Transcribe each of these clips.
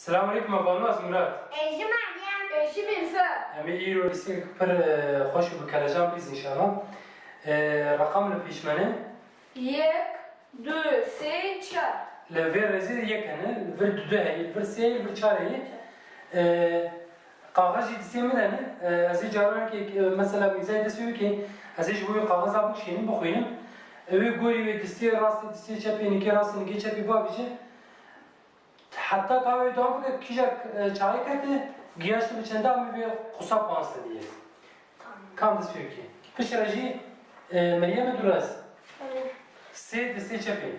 السلام عليكم ابو ناس مراد. ايش مريم؟ ايش بنسى؟ امي ايرو لسه پر خوش بكلجان بيز ان شاء الله. رقم البيشمنه یک دو سه چهار لفير رزيد يكن لفير دو هي لفير سي لفير چهار هي قاغاجي دسي منن ازي جاران كي مثلا ميزان دسوي كي ازي جوي قاغاز ابو شينين بخوينم وي غوري دسي راس دسي چپي نكي راس نكي چپي بابيجه حتی کاوی دوام که کیجا چای کرده گیاهش به چنده می به خصاب پانسته دیگه. کام دست بیو کی. پیش راجی مریم دراز. سه دسته چپی.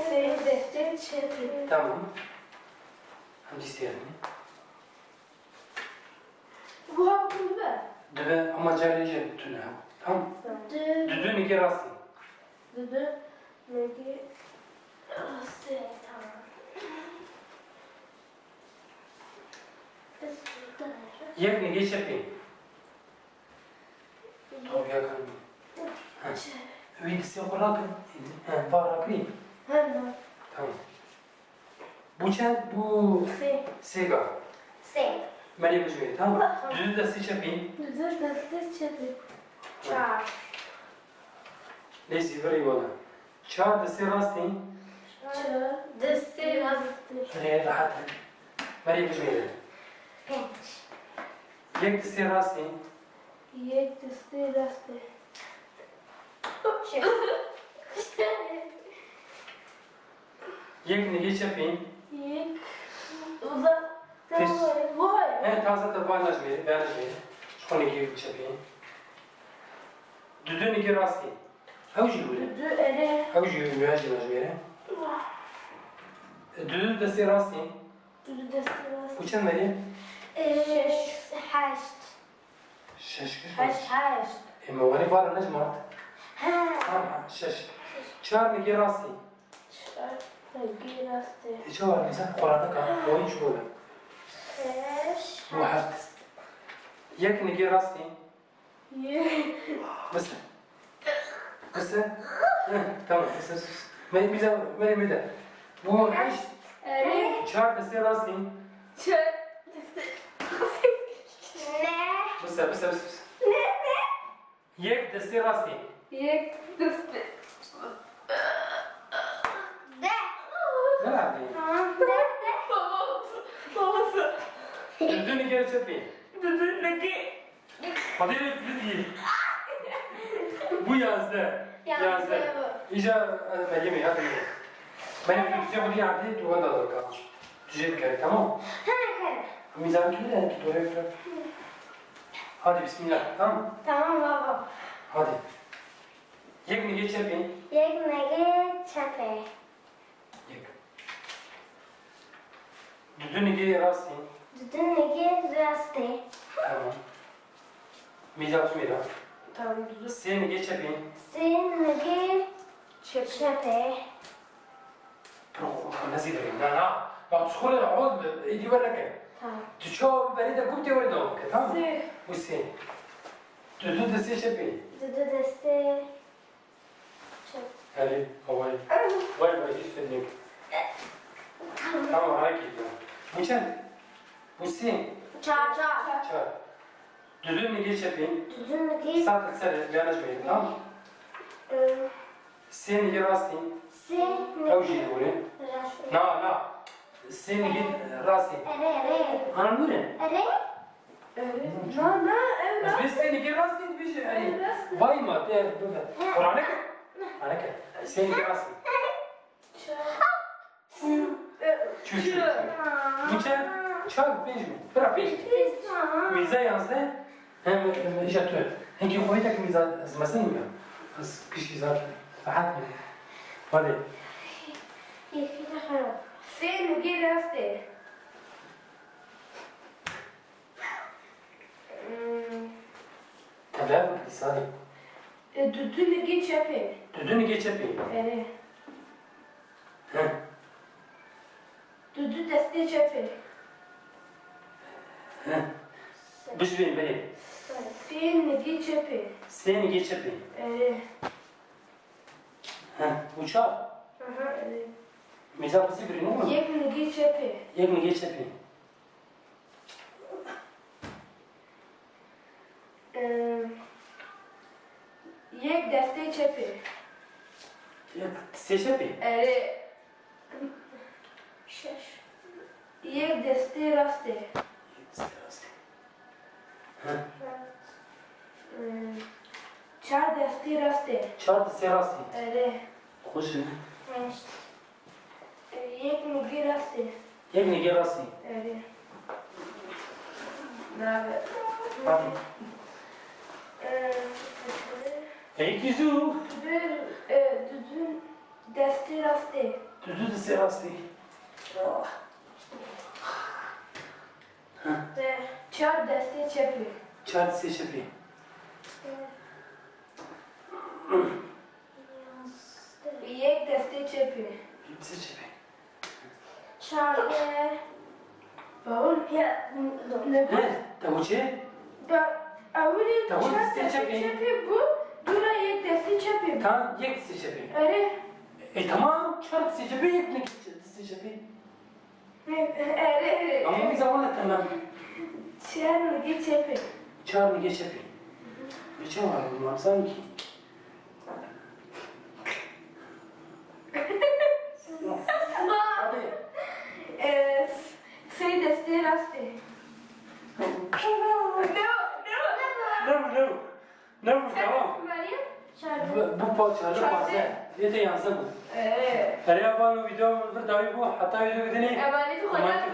سه دسته چپی. تمام. هم دیستیرنی. Bu hakkında be. Dve ama cariye tüne. Tamam. Düdü niki rasti. Düdü niki rasti. Tamam. Yek niki çepi. Tamam yakın. Üyü disi kurakın. Var akri. Tamam. Bu çent bu sega. سه Meryem Üzmeri tamam. Düdü desti çepi. Düdü deste çepی. Çar. Neyse veri valla. Çar desti rasti. Çar deste rasti. Reye rahat. Meryem Üzmeri. بنت Yek desti rasti. Yek deste rasti. Yek niki çepi. Yek uzak. Fiş. Vay. Evet taze tabağı Necmeri. Ben Necmeri. Şu niki çepi. Düdü niki rasti. Avcı böyle. Düdü ere. Avcı mühacı Necmeri. Düdü desti rasti. Düdü deste rasti. Bu çen Meryem? حشت Şeş kış. Haş. Emavani var Necmeri. ها Tamam şeş. Çar niki rasti. Çar niki rasti. Hiç var mı sen? Kur'an'da kal. Oyun şu böyle. ايش واحد ياك نجي راسي Yek. بس بس تمام بس ما يميزه ما يميزه مو عايش Ere. شهر بس راسي Çar deste. نه بس بس بس ياك دستي راسي Yek deste. ده لا لا ده Babası. الدنيا جايه تشبي Düdü niki. فضيلة بدي bu yazdı yazdı İca Meryem'i hadi Meryem yüksek oluyor hadi duvar da dalga Düzelt gerek tamam هكذا Mizan kimi de doğru yapıyor Hadi bismillah tamam تمام بابا hadi Yek mi geç yapayım یک مگه چپه Yek Düdünü geç rastı دودو نگه راسته Tamam Mizan mira Tamam düdü. Seni geç yapayım سه نگه چپه نزيد لا لا بعد تدخل العود ايدي وراك Tamam. تشوف بريدة كوبتي ولا دوك تمام Se. وسين تدو دسي شبي دودو دسته چپ هاي هواي واي ما يجيش في النيك تمام هاي كده وشان وسين چار شار دودو نيجي شبي دودو نگه ساعة تسر بيانا شوي تمام سين نيجي راستي سه اوجي نگه دوري راسته لا لا سين نيجي راسي اره اره انا نوري اره Na بس evlat. بس سين نيجي راسي بيجي يعني باي ما تعرف قرانك قرانك سين نيجي راسي شو Niçin? Çal pejmi. Bırak pejmi. Miza yazdı. Hem ijatör. Hangi koydak miza azmasın mı? Az kişi zaten. Rahat mı? Hadi. یکی خراب Se niki rasti. Tabii abi hadi. Düdü niki çepی. Düdüğünü geç yapayım. Ere. Heh. Düdü deste çepی. Heh. Bıç benim benim. Se niki çepی. Seni geç yapayım. Ere. Heh. Uçak. Aha ere. Meza bu sıfır ne mi? Yek negi çepe. Yek mi geç yapayım? Yek deste çepe. Yek seç yapayım. Ere. Şeş. Yek deste raste. Ha. Çar deste raste. Çarpı serası. Ere. Hoş mu? Beş. Yek negi raste. Yek mi gerası? Ere. Nabe. Hadi. Ey güzel. Düdün deste raste. Düdü de serası. De. Çar deste çepe. Çarpı seç yapayım. Yek deste çepe. Seç yapayım. Çarpı. Bağır. Ya. Ne bu? He? Tavuçe? Avuli Tamam, çar deste deste çepe. çepe bu. Dura yek deste çepe. Tamam, yek seç yapayım. Ere. Tamam, çarpı seç yapayım, yek mi seç yapayım? Ere. Ama bir zamanla tamam. Çar negi çepe. Çağır mı geç yapayım? Geçen var bunlar sanki. Hadi. Sei deste raste. Ne bu? Ne bu? Tamam. Maria? Çarpı. Bu parçalı bazı. Ne de yansa bu. Her yapan videomuzda dahi bu. Hatta video gideni. Amani tu kadar